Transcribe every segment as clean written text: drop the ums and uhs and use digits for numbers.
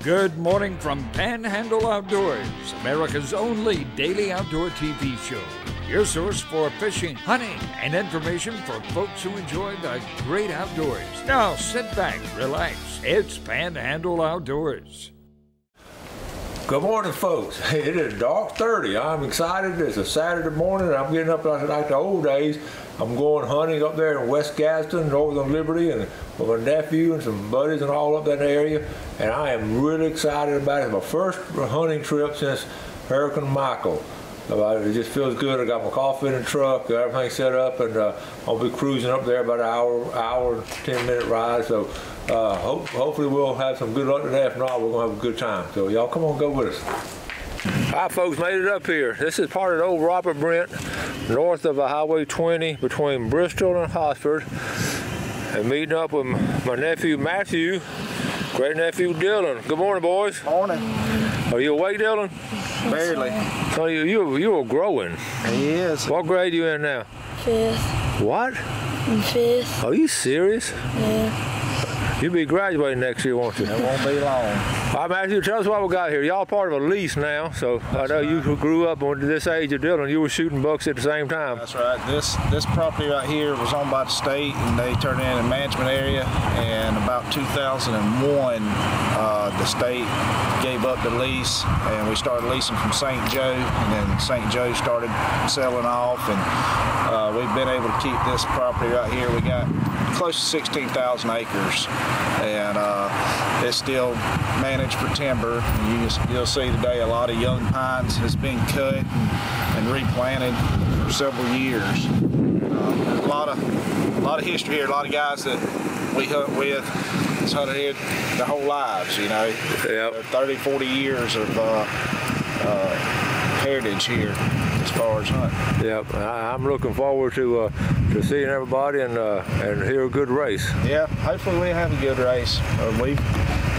Good morning from Panhandle Outdoors, America's only daily outdoor TV show. Your source for fishing, hunting, and information for folks who enjoy the great outdoors. Now sit back, relax. It's Panhandle Outdoors. Good morning, folks. It is dark 30. I'm excited. It's a Saturday morning. I'm getting up like the old days. I'm going hunting up there in West Gadsden, over on Liberty, and with my nephew and some buddies and all up that area. And I am really excited about it. It's my first hunting trip since Hurricane Michael. It just feels good. I got my coffee in the truck, got everything set up, and I'll be cruising up there about an hour, 10-minute ride. So hopefully we'll have some good luck today. If not, we're gonna have a good time. So y'all come on, go with us. All right, folks, made it up here. This is part of the old Robert Brent, north of Highway 20, between Bristol and Hosford. And meeting up with my nephew Matthew, great nephew Dylan. Good morning, boys. Morning. Are you awake, Dylan? Barely. So you were growing. He is. What grade are you in now? 5th. What? In 5th. Are you serious? Yeah. You'll be graduating next year, won't you? It won't be long. All right, Matthew, tell us what we got here. Y'all part of a lease now, so I know you grew up on this age of Dylan. You were shooting bucks at the same time. That's right. This property right here was owned by the state, and they turned it in a management area. And about 2001, the state gave up the lease, and we started leasing from St. Joe, and then St. Joe started selling off, and we've been able to keep this property right here. We got close to 16,000 acres, and it's still managed for timber. You'll see today a lot of young pines has been cut and replanted for several years. A lot of history here. A lot of guys that we hunt with has hunted here their whole lives. You know, yep. 30, 40 years of heritage here as far as hunting. Yep, I'm looking forward to seeing everybody and hear a good race. Yeah, hopefully we have a good race. We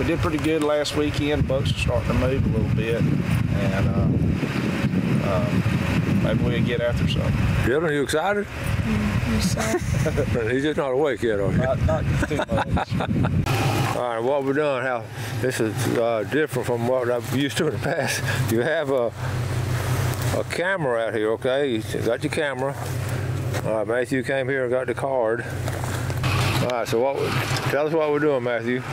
did pretty good last weekend. Bucks are starting to move a little bit, and maybe we'll get after something. Dylan, you excited? He's just not awake yet, are you? Not too much. All right, what we're doing, this is different from what I've used to in the past. You have a camera out here, okay? You got your camera. All right, Matthew came here and got the card. All right, so tell us what we're doing, Matthew.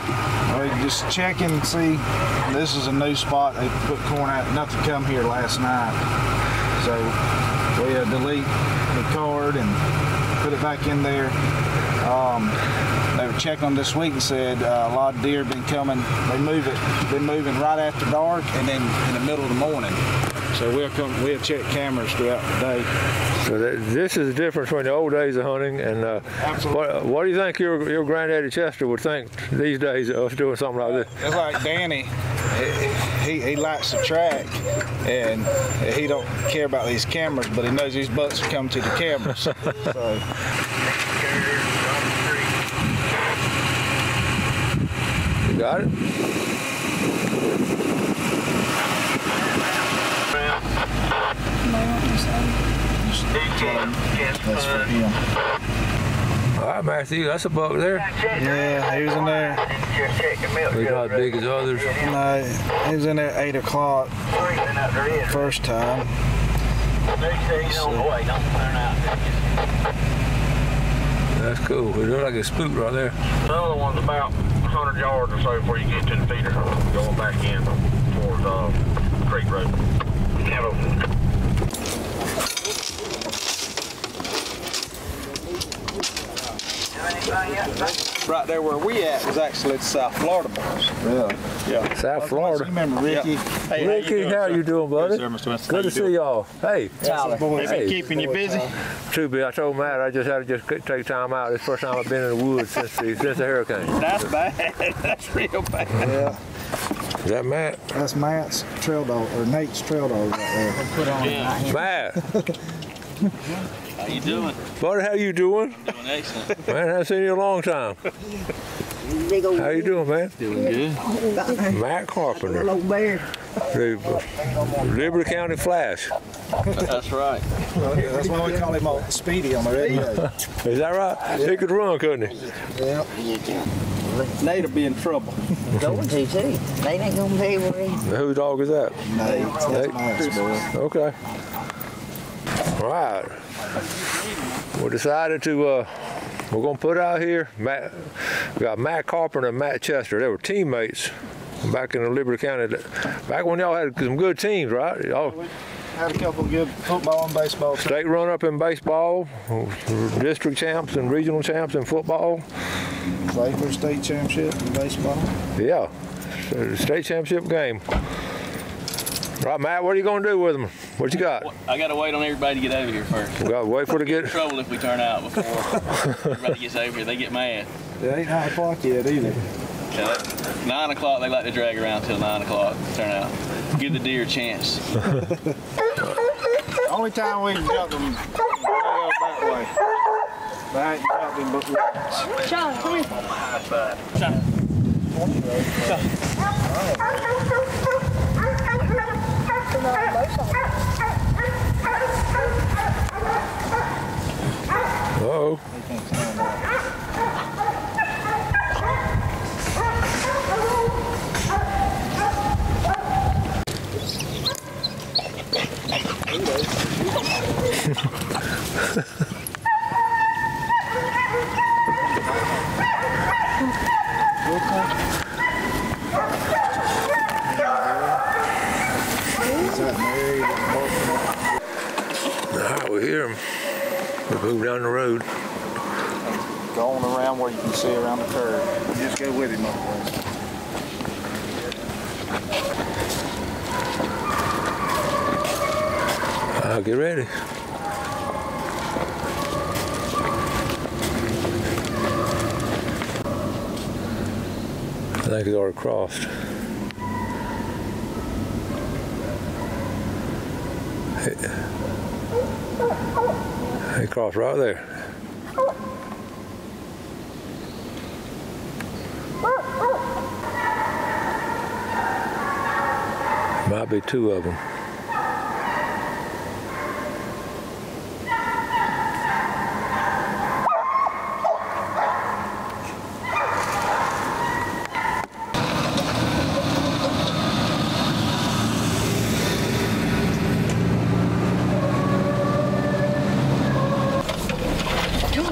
We're just checking and see. This is a new spot. They put corn out. Nothing come here last night. So we delete the card and put it back in there. They were checking on this week and said a lot of deer have been coming. They're moving right after dark and then in the middle of the morning. So we'll check cameras throughout the day. So this is the difference between the old days of hunting and what do you think your granddaddy Chester would think these days of us doing something like this? It's like Danny. He likes to track, and he don't care about these cameras, but he knows these bucks are coming to the cameras. So. You got it? That's for him. All right, Matthew, that's a buck there. Yeah, he was in there. He's not as big as others. No, he was in there at 8 o'clock first time. That's cool. It looks like a spook right there. The other one's about 100 yards or so before you get to the feeder, going back in towards Creek Road. Right there where we at was actually the South Florida boys. Really? Yeah. South Florida. You remember Ricky? Yeah. Hey, Ricky, how you doing, buddy? Good, sir, Mr. Good to see y'all. Hey. Tyler. Hey. Keeping you busy? Too busy. I told Matt I just had to take time out. It's the first time I've been in the woods since the hurricane. That's bad. That's real bad. Yeah. Is that Matt? That's Matt's trail dog, or Nate's trail dog right there. Put on Matt. How you doing? Buddy, how you doing? Doing excellent. Man, I haven't seen you in a long time. How you doing, man? Doing good. Matt Carpenter. The Liberty County Flash. That's right. That's why we call him Speedy on the radio. Is that right? He could run, couldn't he? Yeah. Probably. Nate'll be in trouble. Going to too. They ain't gonna be worried. Whose dog is that? Nate. Nate? Nice, boy. Okay. All right. We decided to, we're going to put out here, we got Matt Carpenter and Matt Chester. They were teammates back in the Liberty County. Back when y'all had some good teams, right? Y'all Had a couple of good football and baseball teams. state run-up in baseball, district champs and regional champs in football. Played for a state championship in baseball. Yeah, state championship game. Right, Matt, what are you going to do with them? What you got? I got to wait on everybody to get over here first. We got to wait for the Get in get. trouble if we turn out before everybody gets over here. They get mad. It ain't 9 o'clock yet either. Yeah, 9 o'clock, they like to drag around till 9 o'clock. Turn out. Give the deer a chance. Only time we can jump them way up that way. But I ain't jumped him but once. Sean, come Uh-oh. Alright, we hear him. We move down the road. Going around where you can see around the curve. Just go with him up there. Get ready. I think it's already crossed. He crossed right there. Might be two of them.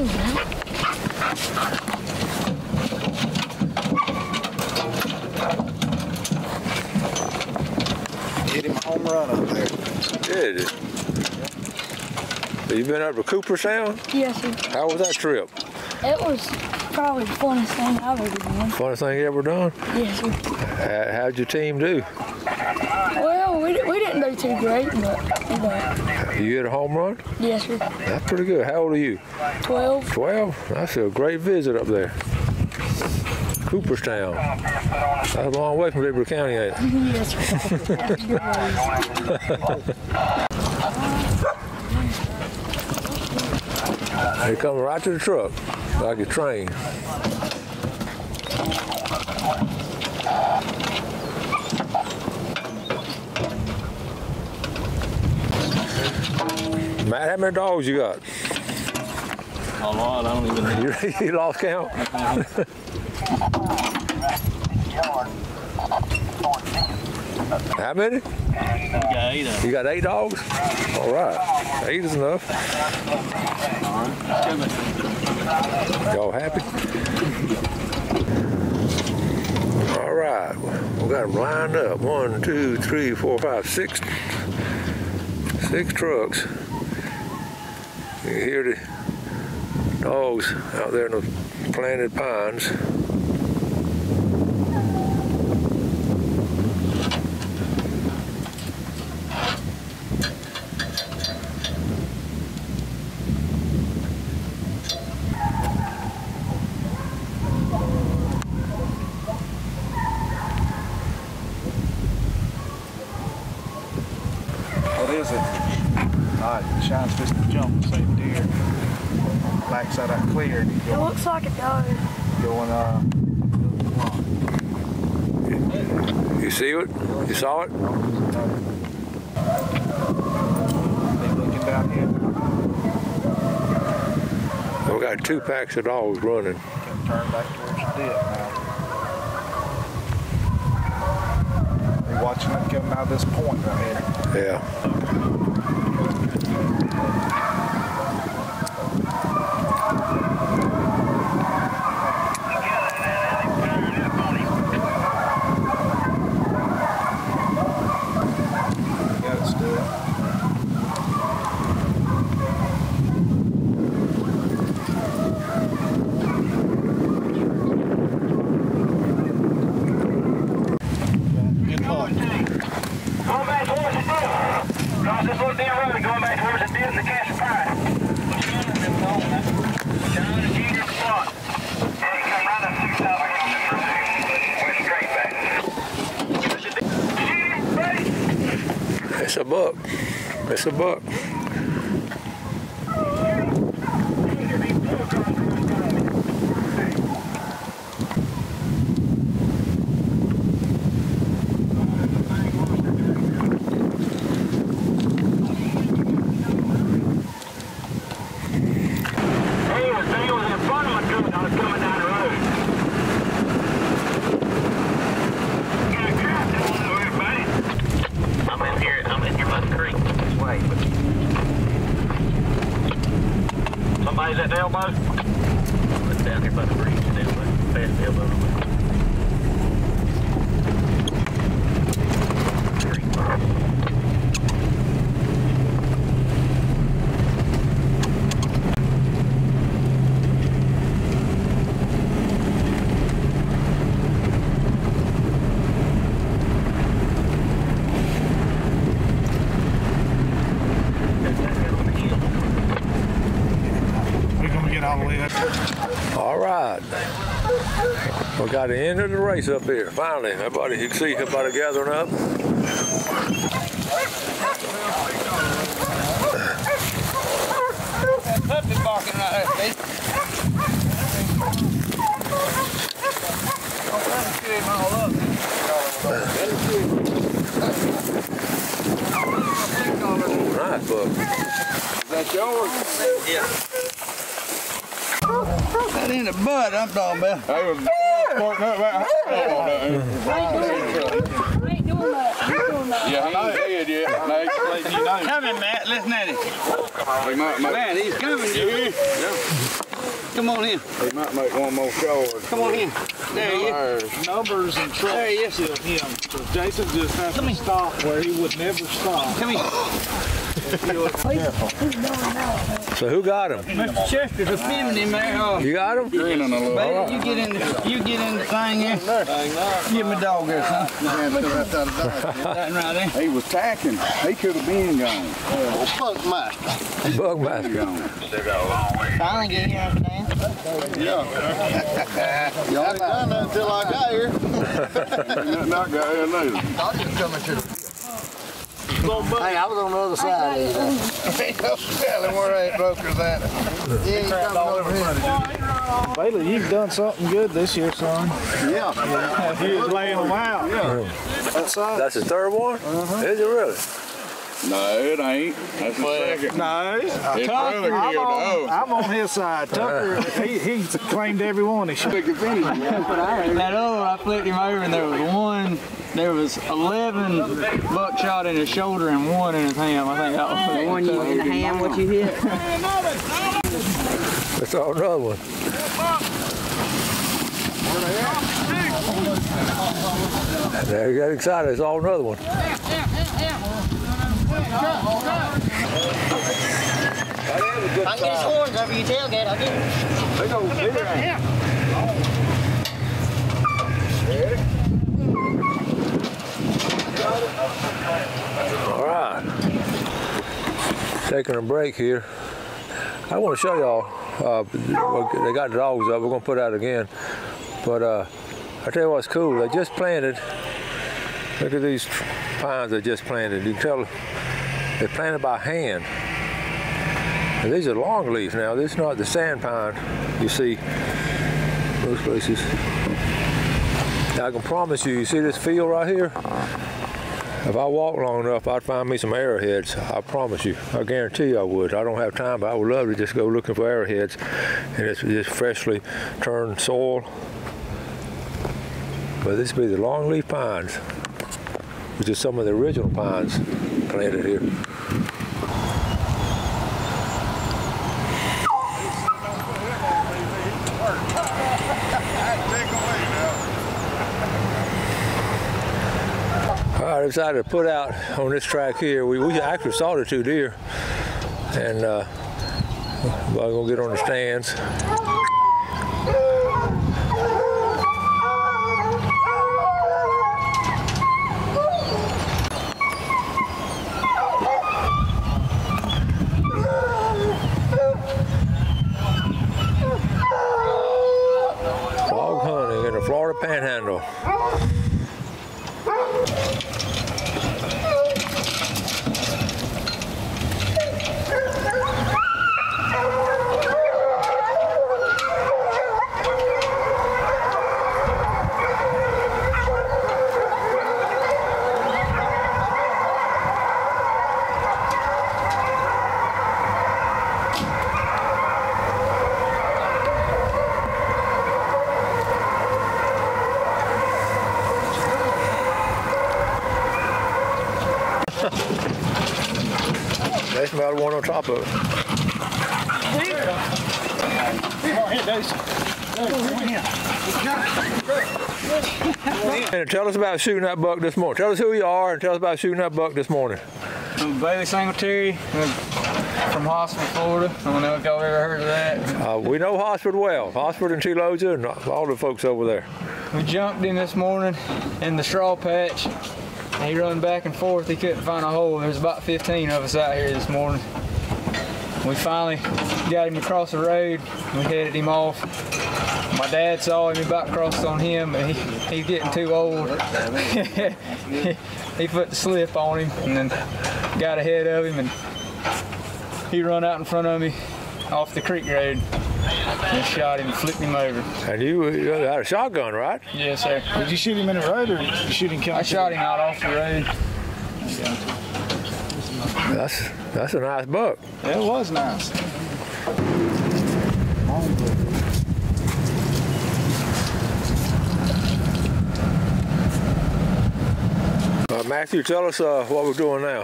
on, man. Hit him a home run up there. Did it? So you been up to Cooperstown? Yes, sir. How was that trip? It was probably the funnest thing I've ever done. Funnest thing you ever done? Yes, sir. How'd your team do? Well, we didn't do too great, but we did. You hit a home run? Yes, sir. That's pretty good. How old are you? 12. 12? That's a great visit up there. Cooperstown. That's a long way from Liberty County, ain't it? Yes, sir. That's good ways. They come right to the truck, like a train. Matt, how many dogs you got? A lot, I don't even know. You lost count? How many? We got 8 of them. You got 8 dogs? All right. 8 is enough. Y'all happy? All right. We got them lined up. 1, 2, 3, 4, 5, 6. 6 trucks. You can hear the dogs out there in the planted pines. What is it? Alright, Shine's fixing to jump, same deer. Backside that cleared. He's It going, looks like it does. You see it? You saw it? They looking down here. We got 2 packs of dogs running. Turn back towards the dip now. coming out of this point right here. Yeah. It's a buck. It's a buck. Somebody's at the elbow? It's down here by the bridge, down by past the elbow. All right, we got the end of the race up here. Finally, everybody, you can see everybody gathering up. Puppy barking right there, Steve. Nice buck. Is that yours? Yeah. That ain't a butt I'm talking about. I ain't doing that. Yeah, he ain't dead yet. Come in, Matt. Listen at him. Man, he's coming, dude. Come on in. He might make one more charge. Come on in. There he is. Numbers and trucks. There he is. Him. So Jason just has to stop where he would never stop. Come here. So who got him? Mr. Chester's a filming him there. You got him? Baby, you get in the thing here. Give me a dog there, son. That right there. He was tacking. He could have been gone. Buckmaster. Finally get here after that. Yeah. Y'all ain't done that until I got here. Ain't nothing I got here neither. I was just coming to the hey, I was on the other side. Ain't no telling where they brokers at. Yeah, he's coming over here. Bailey, you've done something good this year, son. Yeah. He was laying them out. Yeah. That's the third one? Is it really? No, it ain't. That's the second. No, It's brother killed the I'm on his side. Tucker, he claimed every one he should. That other one, I flipped him over and there was 11 buckshot in his shoulder and one in his ham. I think that was The one you in the ham, what you hit? That's all another one. There you got excited. It's all another one. I can get his horns over your tailgate, I'll get him. All right. Taking a break here. I want to show y'all. They got the dogs up. We're going to put out again. But I tell you what's cool. They just planted. Look at these pines they just planted. You can tell they're planted by hand. And these are long leaves now. This is not the sand pine you see most places. Now I can promise you see this field right here? If I walk long enough, I'd find me some arrowheads. I promise you. I guarantee you I would. I don't have time, but I would love to just go looking for arrowheads. And it's just freshly turned soil. But this would be the longleaf pines. which is some of the original pines planted here. All right, I decided to put out on this track here. We actually saw the 2 deer, and we're gonna get on the stands. Hog hunting in the Florida Panhandle. That's about one on top of it. And tell us about shooting that buck this morning. Tell us who you are and tell us about shooting that buck this morning. I'm Bailey Singletary from Hosford, Florida. I don't know if y'all ever heard of that. We know Hosford well. Hosford and Telosa and all the folks over there. We jumped in this morning in the straw patch. He run back and forth. He couldn't find a hole. There's about 15 of us out here this morning. We finally got him across the road. We headed him off. My dad saw him. He about crossed on him, but he's getting too old. He put the slip on him and then got ahead of him, and he run out in front of me off the creek road and shot him and flipped him over. And you had a shotgun, right? Yes, sir. Did you shoot him in the road or did you shoot him coming? I shot him out off the road. That's a nice buck. Yeah, it was nice. Matthew, tell us what we're doing now. I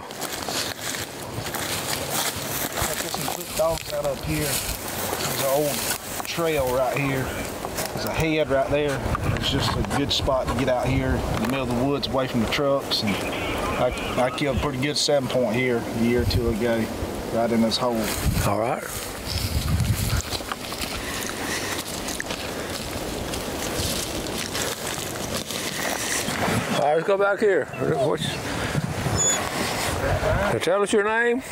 put some good dogs out up here. There's an old trail right here. There's a head right there. It's just a good spot to get out here in the middle of the woods away from the trucks. And I killed a pretty good 7-point here a year or 2 ago, right in this hole. All right. All right, let's go back here. Now tell us your name.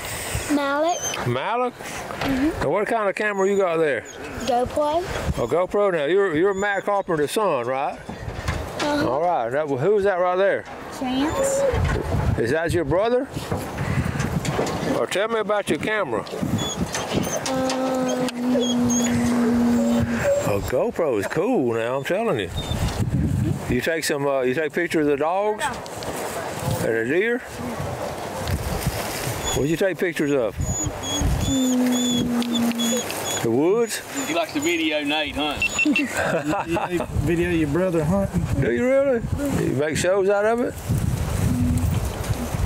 Malik. Malik? Mm-hmm. And what kind of camera you got there? GoPro. A GoPro. Now you're Matt Carpenter's son, right? Uh-huh. All right. Now, who's that right there? Chance. Is that your brother? Or tell me about your camera. A GoPro is cool. Now I'm telling you. You take pictures of the dogs and the deer. What'd you take pictures of? The woods? He likes to video Nate hunting. You video your brother hunting? Do you really? You make shows out of it?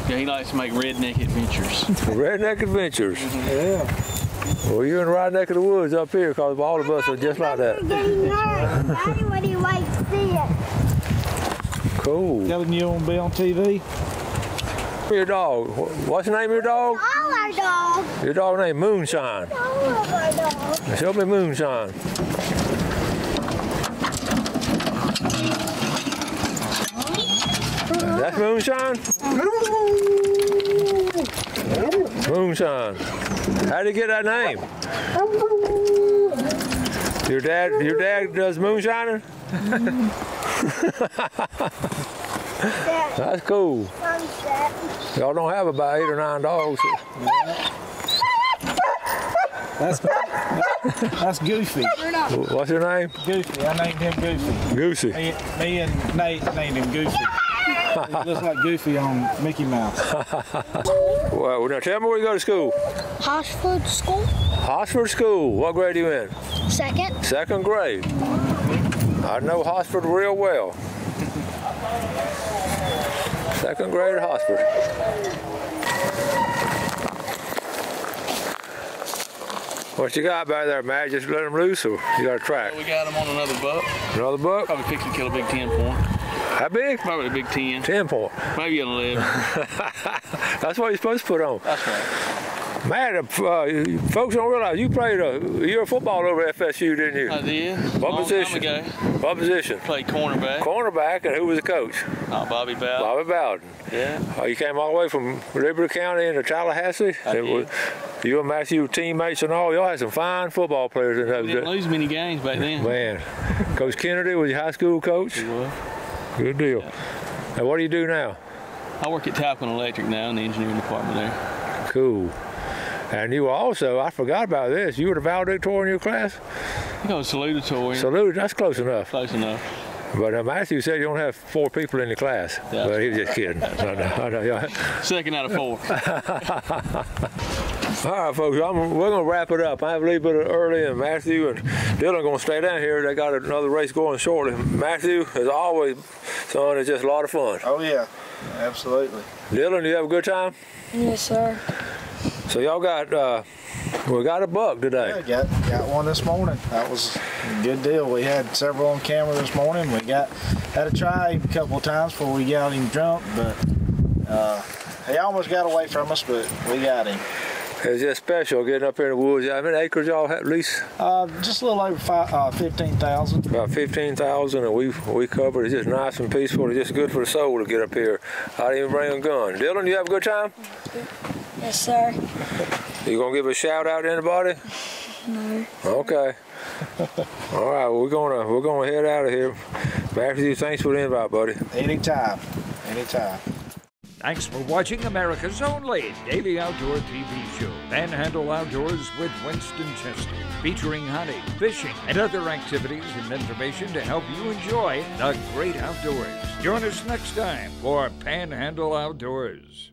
Yeah, he likes to make redneck adventures. Redneck adventures? Yeah. Well, you're in the right neck of the woods up here because all of us are just like that. Daddy, what do you like to see it? Cool. Telling you want to be on TV? Your dog. What's the name of your dog? All our dogs. Your dog named Moonshine. All of our dogs. Show me Moonshine. That's Moonshine? Moonshine. How did he get that name? Your dad does moonshining? That's cool. Y'all don't have about 8 or 9 dogs. That's Goofy. What's your name? Goofy. I named him Goofy. Goosey. Me and Nate named him Goofy. He looks like Goofy on Mickey Mouse. Well, now tell me where you go to school. Hosford School. Hosford School. What grade are you in? Second. 2nd grade. I know Hosford real well. Second grade at Hosford. What you got back there, Matt? Just let him loose, or you got a track? We got him on another buck. Another buck? Probably fixing to kill a big 10 point. How big? Probably a big 10. 10 point. Maybe an 11. That's what you're supposed to put on. That's right. Matt, folks don't realize you played a year of football over at FSU, didn't you? I did. What position? Time ago. What position? Played cornerback. Cornerback, and who was the coach? Bobby Bowden. Bobby Bowden. Yeah. You came all the way from Liberty County into Tallahassee? I did. You and Matthew were teammates and all. Y'all had some fine football players in those We didn't lose many games back then. Man, Coach Kennedy was your high school coach? He was. Good deal. Yeah. Now, what do you do now? I work at Talcott Electric now in the engineering department there. Cool. And you were also, I forgot about this, you were the valedictorian in your class? I go salutatorian. Salute, that's close enough. Close enough. But Matthew said you don't have 4 people in the class. Yeah. But he was just kidding. I know. Second out of 4. All right, folks, we're going to wrap it up. I have a little bit early, and Matthew and Dylan are going to stay down here. They got another race going shortly. Matthew, as always, son, it's just a lot of fun. Oh, yeah, absolutely. Dylan, you have a good time? Yes, sir. So y'all got, we got a buck today. Yeah, got one this morning. That was a good deal. We had several on camera this morning. We had to try him a couple of times before we got him drunk, but he almost got away from us, but we got him. It's just special getting up here in the woods. How many acres y'all have at least? Just a little over 15,000. About 15,000, and we covered. It's just nice and peaceful. It's just good for the soul to get up here. I didn't even bring a gun. Dylan, you have a good time? Yes, sir. You gonna give a shout out to anybody? No. Okay. All right, well, we're gonna head out of here. Matthew, thanks for the invite, buddy. Anytime. Thanks for watching America's only daily outdoor TV show, Panhandle Outdoors with Winston Chester, featuring hunting, fishing, and other activities and information to help you enjoy the great outdoors. Join us next time for Panhandle Outdoors.